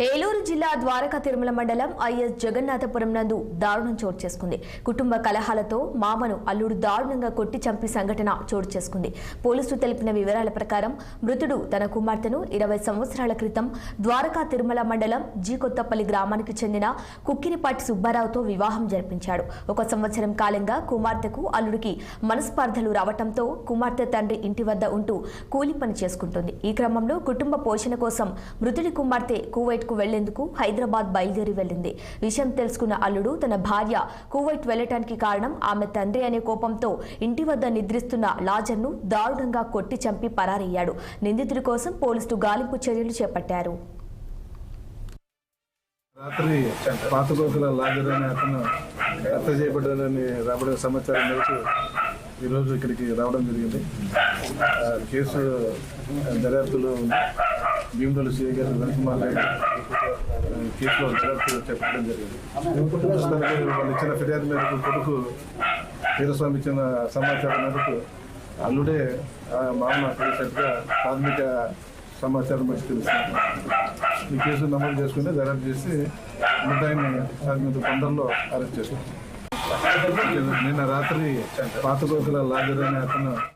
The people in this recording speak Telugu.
ఏలూరు జిల్లా ద్వారకా తిరుమల మండలం ఐఎస్ జగన్నాథపురం నందు దారుణం చోటు చేసుకుంది. కుటుంబ కలహాలతో మామను అల్లుడు దారుణంగా కొట్టి చంపి సంఘటన చోటు చేసుకుంది. పోలీసులు తెలిపిన వివరాల ప్రకారం మృతుడు తన కుమార్తెను 20 సంవత్సరాల క్రితం ద్వారకా తిరుమల మండలం జీ కొత్తపల్లి గ్రామానికి చెందిన కుక్కినిపాటి సుబ్బారావుతో వివాహం జరిపించాడు. 1 సంవత్సరం కాలంగా కుమార్తెకు అల్లుడికి మనస్పార్థలు రావటంతో కుమార్తె తండ్రి ఇంటి వద్ద ఉంటూ కూలి పని చేసుకుంటుంది. ఈ క్రమంలో కుటుంబ పోషణ కోసం మృతుడి కుమార్తె కువైట్ కు వెళ్లేందుకు హైదరాబాద్ బయలుదేరి వెళ్లింది. విషయం తెలుసుకున్న అల్లుడు తన భార్య కువైట్ వెళ్లటానికి కారణం ఆమె తండ్రి అనే కోపంతో ఇంటి వద్ద నిద్రిస్తున్న లాజర్ను దారుణంగా కొట్టి చంపి పరారయ్యాడు. నిందితుడి కోసం పోలీసులు గాలింపు చర్యలు చేపట్టారు. రాత్రి పాతకోకల లాజర్ అనే అతను హత్య చేయబడ్డారని రాబడే సమాచారం మేరకు ఈరోజు ఇక్కడికి రావడం జరిగింది. కేసు దర్యాప్తులో భీమడోలు సిఐ గారు రవికుమార్ రెడ్డి కేసులో దర్యాప్తు చేపట్టడం జరిగింది. వాళ్ళు ఇచ్చిన ఫిర్యాదు మేరకు కొడుకు వీరస్వామి ఇచ్చిన సమాచారం మేరకు అల్లుడే మామూలు కలిసినట్టుగా ప్రాథమిక సమాచారం వచ్చి తెలుస్తుంది. ఈ కేసు నమోదు చేసుకుని దర్యాప్తు చేసి ముద్దాయిని సాధ్యత తొందరలో అరెస్ట్ చేసుకుంటాం. నిన్న రాత్రి పాతకోకల లాజర్ అనే అతను